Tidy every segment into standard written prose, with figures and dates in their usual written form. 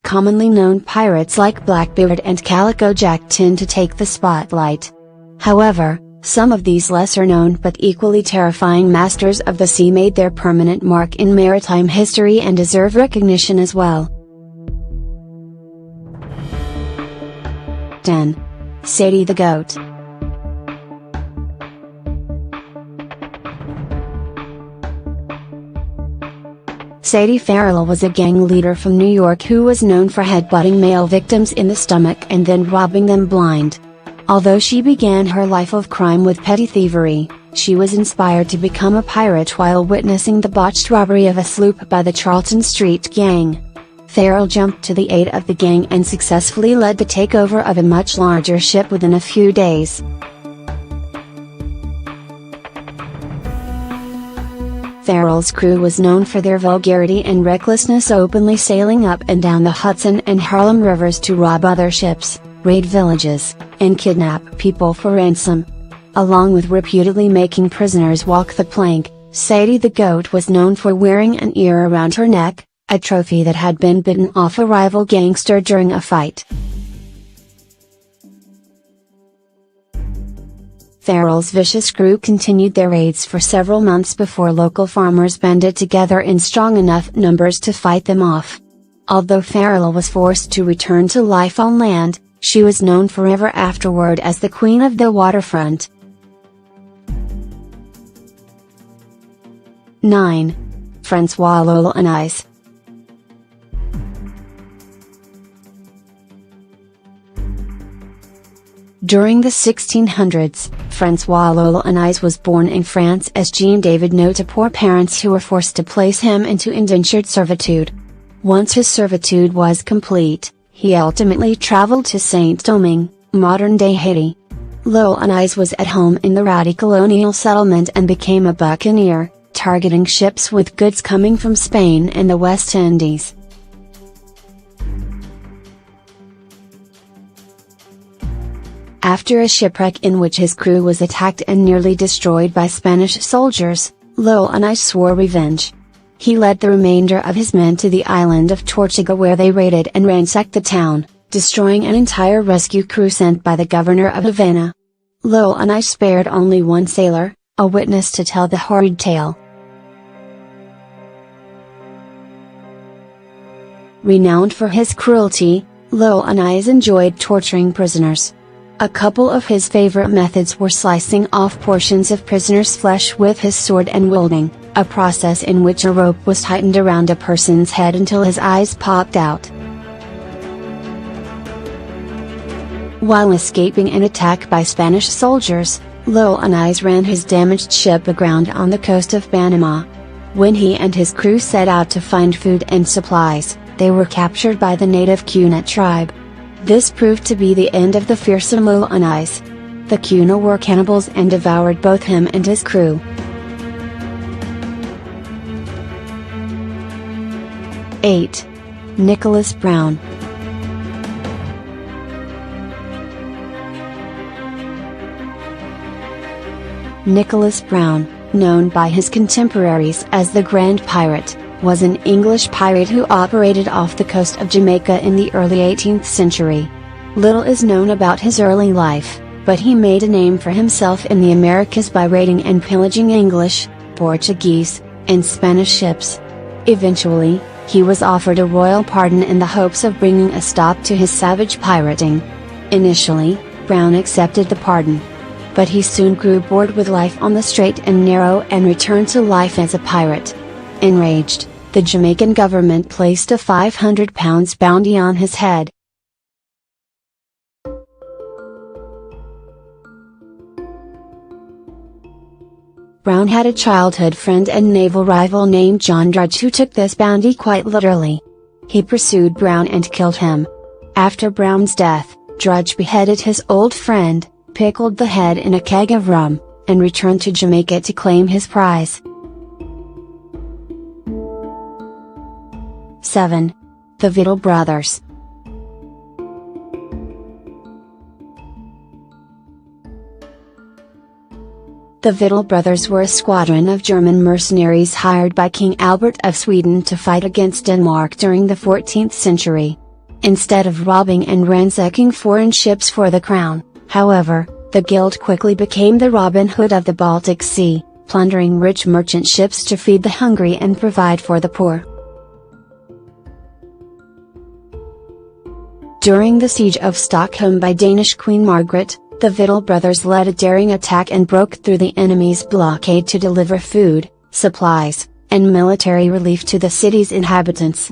commonly known pirates like Blackbeard and Calico Jack tend to take the spotlight. However, some of these lesser-known but equally terrifying masters of the sea made their permanent mark in maritime history and deserve recognition as well. 10. Sadie the Goat. Sadie Farrell was a gang leader from New York who was known for headbutting male victims in the stomach and then robbing them blind. Although she began her life of crime with petty thievery, she was inspired to become a pirate while witnessing the botched robbery of a sloop by the Charlton Street Gang. Farrell jumped to the aid of the gang and successfully led the takeover of a much larger ship within a few days. Farrell's crew was known for their vulgarity and recklessness, openly sailing up and down the Hudson and Harlem rivers to rob other ships, raid villages, and kidnap people for ransom. Along with reputedly making prisoners walk the plank, Sadie the Goat was known for wearing an ear around her neck, a trophy that had been bitten off a rival gangster during a fight. Farrell's vicious crew continued their raids for several months before local farmers banded together in strong enough numbers to fight them off. Although Farrell was forced to return to life on land, she was known forever afterward as the Queen of the Waterfront. 9. Francois L'Olonnais. During the 1600s, Francois L'Olonnais was born in France as Jean-David Naud to poor parents who were forced to place him into indentured servitude. Once his servitude was complete, he ultimately traveled to Saint-Domingue, modern-day Haiti. L'Olonnais was at home in the rowdy colonial settlement and became a buccaneer, targeting ships with goods coming from Spain and the West Indies. After a shipwreck in which his crew was attacked and nearly destroyed by Spanish soldiers, L'Olonnais swore revenge. He led the remainder of his men to the island of Tortuga where they raided and ransacked the town, destroying an entire rescue crew sent by the governor of Havana. L'Olonnais spared only one sailor, a witness to tell the horrid tale. Renowned for his cruelty, L'Olonnais enjoyed torturing prisoners. A couple of his favorite methods were slicing off portions of prisoners' flesh with his sword and welding, a process in which a rope was tightened around a person's head until his eyes popped out. While escaping an attack by Spanish soldiers, L'Olonnais ran his damaged ship aground on the coast of Panama. When he and his crew set out to find food and supplies, they were captured by the native Cuna tribe. This proved to be the end of the fearsome L'Olonnais. The Cuna were cannibals and devoured both him and his crew. 8. Nicholas Brown. Nicholas Brown, known by his contemporaries as the Grand Pirate, was an English pirate who operated off the coast of Jamaica in the early 18th century. Little is known about his early life, but he made a name for himself in the Americas by raiding and pillaging English, Portuguese, and Spanish ships. Eventually, he was offered a royal pardon in the hopes of bringing a stop to his savage pirating. Initially, Brown accepted the pardon. But he soon grew bored with life on the straight and narrow and returned to life as a pirate. Enraged, the Jamaican government placed a £500 bounty on his head. Brown had a childhood friend and naval rival named John Drudge who took this bounty quite literally. He pursued Brown and killed him. After Brown's death, Drudge beheaded his old friend, pickled the head in a keg of rum, and returned to Jamaica to claim his prize. 7. The Victual Brothers. The Victual Brothers were a squadron of German mercenaries hired by King Albert of Sweden to fight against Denmark during the 14th century. instead of robbing and ransacking foreign ships for the crown. However, the guild quickly became the Robin Hood of the Baltic Sea, plundering rich merchant ships to feed the hungry and provide for the poor. During the siege of Stockholm by Danish Queen Margaret, the Vidal brothers led a daring attack and broke through the enemy's blockade to deliver food, supplies, and military relief to the city's inhabitants.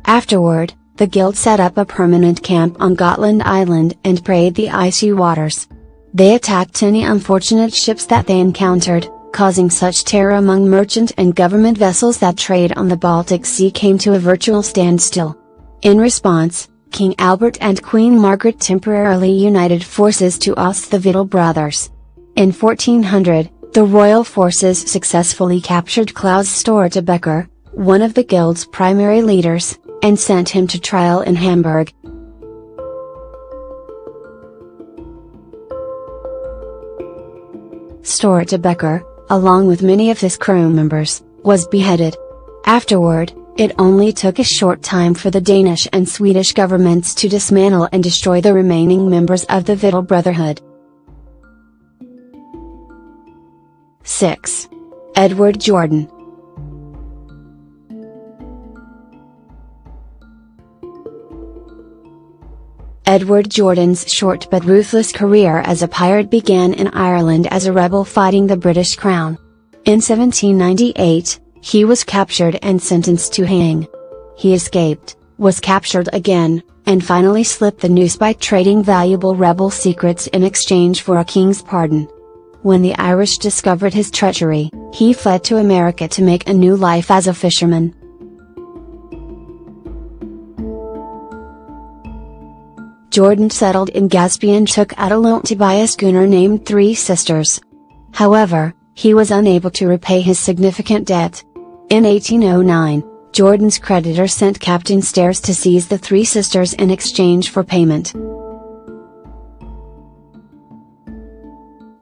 Afterward, the guild set up a permanent camp on Gotland Island and prayed the icy waters. They attacked any unfortunate ships that they encountered, causing such terror among merchant and government vessels that trade on the Baltic Sea came to a virtual standstill. In response, King Albert and Queen Margaret temporarily united forces to oust the Vidal brothers. In 1400, the royal forces successfully captured Claus Stortebeker, one of the guild's primary leaders, and sent him to trial in Hamburg. Stortebeker, along with many of his crew members, was beheaded. Afterward, it only took a short time for the Danish and Swedish governments to dismantle and destroy the remaining members of the Vidal Brotherhood. 6. Edward Jordan. Edward Jordan's short but ruthless career as a pirate began in Ireland as a rebel fighting the British Crown. In 1798, he was captured and sentenced to hang. He escaped, was captured again, and finally slipped the noose by trading valuable rebel secrets in exchange for a king's pardon. When the Irish discovered his treachery, he fled to America to make a new life as a fisherman. Jordan settled in Gaspé and took out a loan to buy a schooner named Three Sisters. However, he was unable to repay his significant debt. In 1809, Jordan's creditor sent Captain Stairs to seize the Three Sisters in exchange for payment.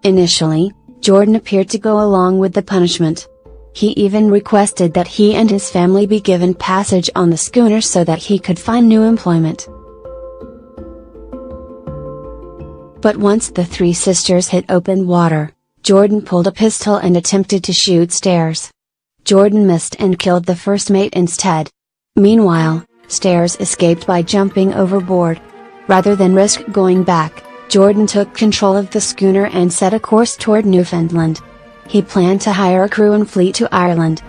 Initially, Jordan appeared to go along with the punishment. He even requested that he and his family be given passage on the schooner so that he could find new employment. But once the Three Sisters hit open water, Jordan pulled a pistol and attempted to shoot Stairs. Jordan missed and killed the first mate instead. Meanwhile, Stairs escaped by jumping overboard. Rather than risk going back, Jordan took control of the schooner and set a course toward Newfoundland. He planned to hire a crew and flee to Ireland.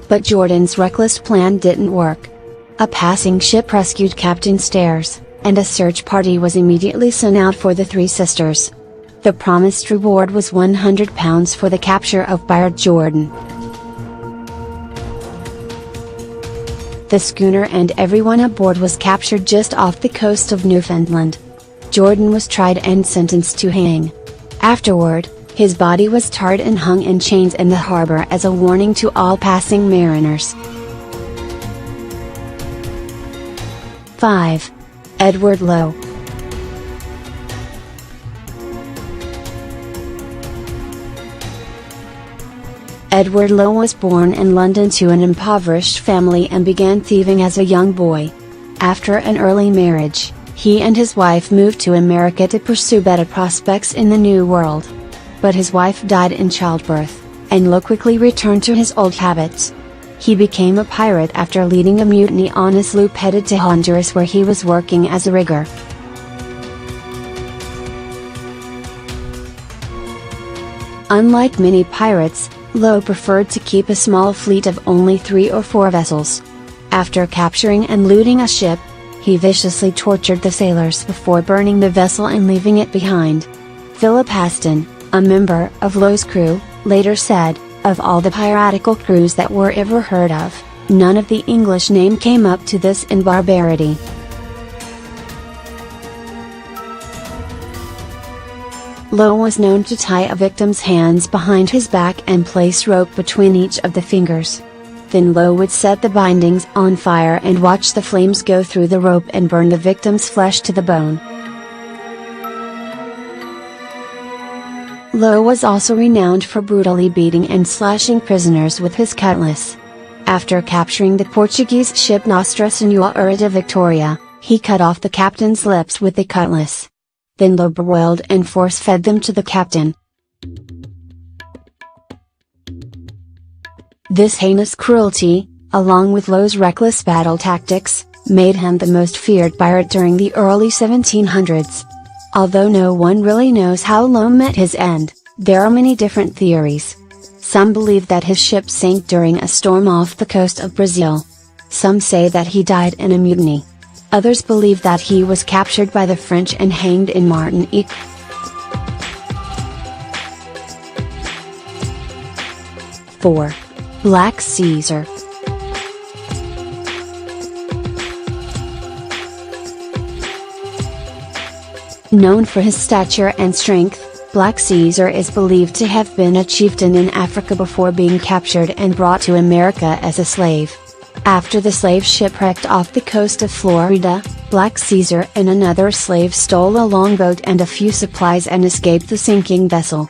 But Jordan's reckless plan didn't work. A passing ship rescued Captain Stairs, and a search party was immediately sent out for the Three Sisters. The promised reward was £100 for the capture of pirate Jordan. The schooner and everyone aboard was captured just off the coast of Newfoundland. Jordan was tried and sentenced to hang. Afterward, his body was tarred and hung in chains in the harbor as a warning to all passing mariners. 5. Edward Lowe. Edward Lowe was born in London to an impoverished family and began thieving as a young boy. After an early marriage, he and his wife moved to America to pursue better prospects in the New World. But his wife died in childbirth, and Lowe quickly returned to his old habits. He became a pirate after leading a mutiny on a sloop headed to Honduras where he was working as a rigger. Unlike many pirates, Lowe preferred to keep a small fleet of only 3 or 4 vessels. After capturing and looting a ship, he viciously tortured the sailors before burning the vessel and leaving it behind. Philip Aston, a member of Lowe's crew, later said, "Of all the piratical crews that were ever heard of, none of the English name came up to this in barbarity." Lowe was known to tie a victim's hands behind his back and place rope between each of the fingers. Then Lowe would set the bindings on fire and watch the flames go through the rope and burn the victim's flesh to the bone. Low was also renowned for brutally beating and slashing prisoners with his cutlass. After capturing the Portuguese ship Nostra Senhora da Victoria, he cut off the captain's lips with the cutlass. Then Low broiled and force-fed them to the captain. This heinous cruelty, along with Low's reckless battle tactics, made him the most feared pirate during the early 1700s. Although no one really knows how Low met his end, there are many different theories. Some believe that his ship sank during a storm off the coast of Brazil. Some say that he died in a mutiny. Others believe that he was captured by the French and hanged in Martinique. #4. Black Caesar. Known for his stature and strength, Black Caesar is believed to have been a chieftain in Africa before being captured and brought to America as a slave. After the slave shipwrecked off the coast of Florida, Black Caesar and another slave stole a longboat and a few supplies and escaped the sinking vessel.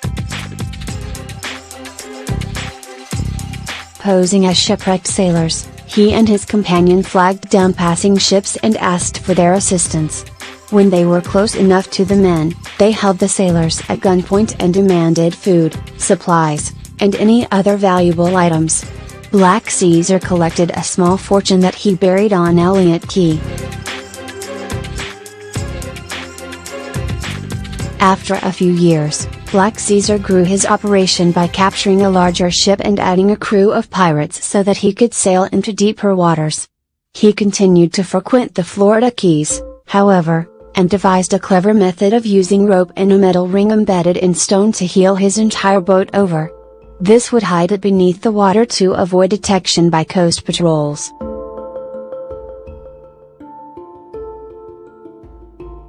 Posing as shipwrecked sailors, he and his companion flagged down passing ships and asked for their assistance. When they were close enough to the men, they held the sailors at gunpoint and demanded food, supplies, and any other valuable items. Black Caesar collected a small fortune that he buried on Elliott Key. After a few years, Black Caesar grew his operation by capturing a larger ship and adding a crew of pirates so that he could sail into deeper waters. He continued to frequent the Florida Keys, however, and devised a clever method of using rope and a metal ring embedded in stone to heel his entire boat over. This would hide it beneath the water to avoid detection by coast patrols.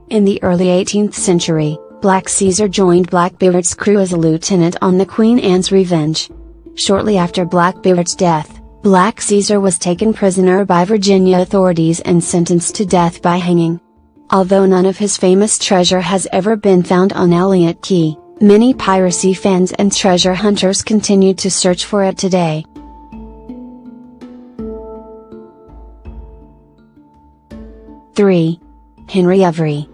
In the early 18th century, Black Caesar joined Blackbeard's crew as a lieutenant on the Queen Anne's Revenge. Shortly after Blackbeard's death, Black Caesar was taken prisoner by Virginia authorities and sentenced to death by hanging. Although none of his famous treasure has ever been found on Elliott Key, many piracy fans and treasure hunters continue to search for it today. #3. Henry Every.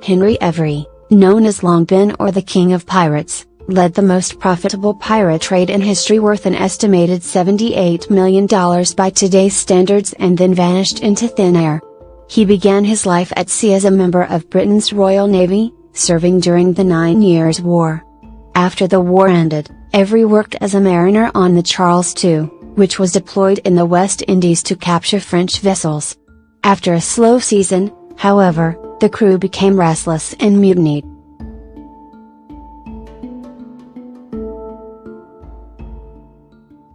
Henry Every, known as Longben or the King of Pirates, led the most profitable pirate trade in history worth an estimated $78 million by today's standards and then vanished into thin air. He began his life at sea as a member of Britain's Royal Navy, serving during the 9 Years' War. After the war ended, Every worked as a mariner on the Charles II, which was deployed in the West Indies to capture French vessels. After a slow season, however, the crew became restless and mutinied.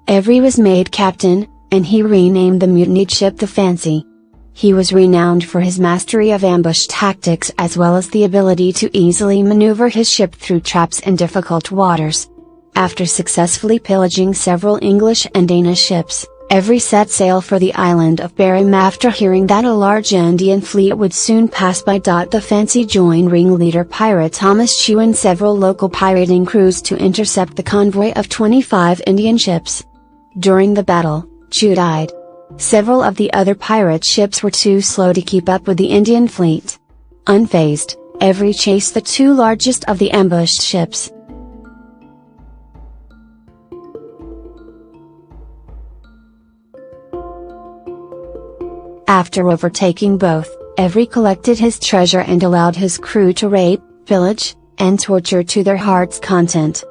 Every was made captain, and he renamed the mutinied ship the Fancy. He was renowned for his mastery of ambush tactics as well as the ability to easily maneuver his ship through traps in difficult waters. After successfully pillaging several English and Danish ships, Every set sail for the island of Barham after hearing that a large Indian fleet would soon pass by. The Fancy joined ringleader pirate Thomas Chew and several local pirating crews to intercept the convoy of 25 Indian ships. During the battle, Chew died. Several of the other pirate ships were too slow to keep up with the Indian fleet. Unfazed, Every chased the two largest of the ambushed ships. After overtaking both, Every collected his treasure and allowed his crew to rape, pillage, and torture to their heart's content.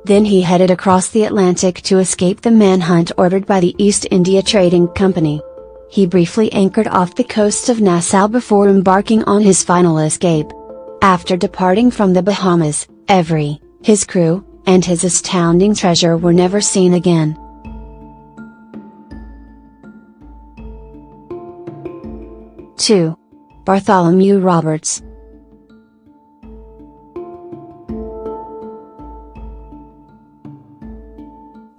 Then he headed across the Atlantic to escape the manhunt ordered by the East India Trading Company. He briefly anchored off the coast of Nassau before embarking on his final escape. After departing from the Bahamas, Every, his crew, and his astounding treasure were never seen again. #2. Bartholomew Roberts.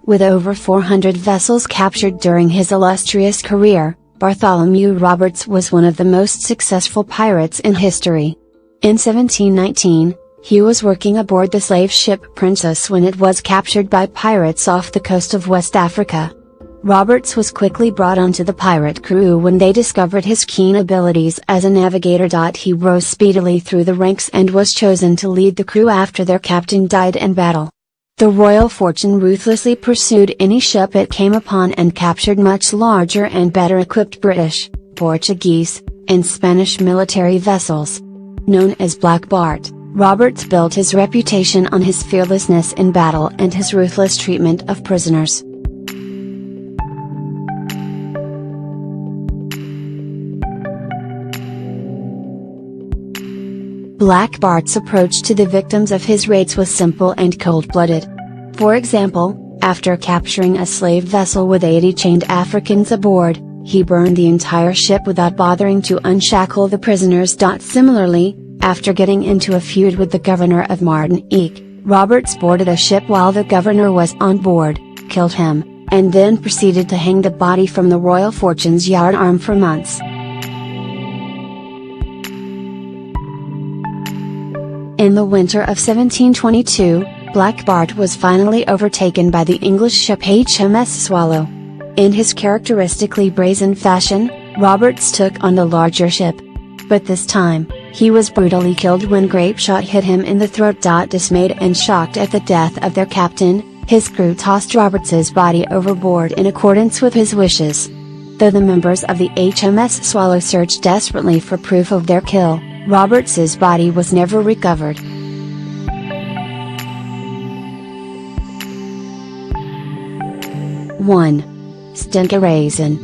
With over 400 vessels captured during his illustrious career, Bartholomew Roberts was one of the most successful pirates in history. In 1719, he was working aboard the slave ship Princess when it was captured by pirates off the coast of West Africa. Roberts was quickly brought onto the pirate crew when they discovered his keen abilities as a navigator. He rose speedily through the ranks and was chosen to lead the crew after their captain died in battle. The Royal Fortune ruthlessly pursued any ship it came upon and captured much larger and better equipped British, Portuguese, and Spanish military vessels. Known as Black Bart, Roberts built his reputation on his fearlessness in battle and his ruthless treatment of prisoners. Black Bart's approach to the victims of his raids was simple and cold-blooded. For example, after capturing a slave vessel with 80 chained Africans aboard, he burned the entire ship without bothering to unshackle the prisoners. Similarly, after getting into a feud with the governor of Martinique, Roberts boarded a ship while the governor was on board, killed him, and then proceeded to hang the body from the Royal Fortune's yardarm for months. In the winter of 1722, Black Bart was finally overtaken by the English ship HMS Swallow. In his characteristically brazen fashion, Roberts took on the larger ship. But this time, he was brutally killed when grape shot hit him in the throat. Dismayed and shocked at the death of their captain, his crew tossed Roberts's body overboard in accordance with his wishes. Though the members of the HMS Swallow searched desperately for proof of their kill, Roberts's body was never recovered. One. Steenkerisen.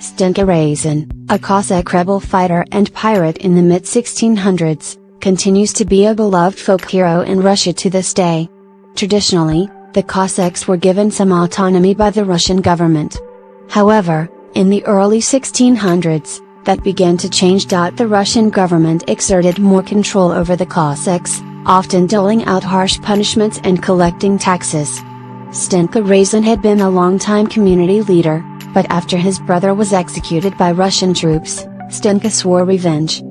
Steenkerisen, a Cossack rebel fighter and pirate in the mid-1600s, continues to be a beloved folk hero in Russia to this day. Traditionally, the Cossacks were given some autonomy by the Russian government. However, in the early 1600s, that began to change. The Russian government exerted more control over the Cossacks, often doling out harsh punishments and collecting taxes. Steenkerisen had been a long-time community leader, but after his brother was executed by Russian troops, Stenka swore revenge.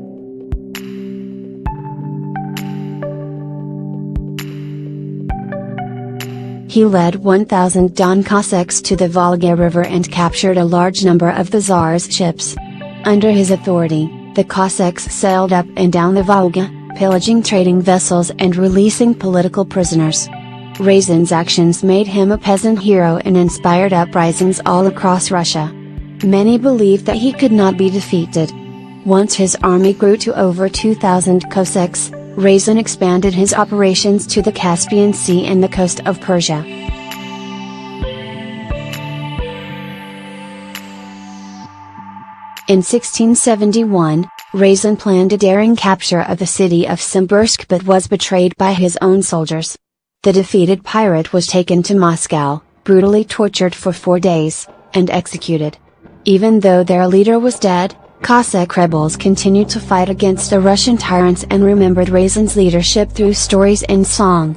He led 1,000 Don Cossacks to the Volga River and captured a large number of the Tsar's ships. Under his authority, the Cossacks sailed up and down the Volga, pillaging trading vessels and releasing political prisoners. Reisen's actions made him a peasant hero and inspired uprisings all across Russia. Many believed that he could not be defeated. Once his army grew to over 2,000 Cossacks, Reisen expanded his operations to the Caspian Sea and the coast of Persia. In 1671, Reisen planned a daring capture of the city of Simbirsk but was betrayed by his own soldiers. The defeated pirate was taken to Moscow, brutally tortured for 4 days, and executed. Even though their leader was dead, Cossack rebels continued to fight against the Russian tyrants and remembered Reisen's leadership through stories and song.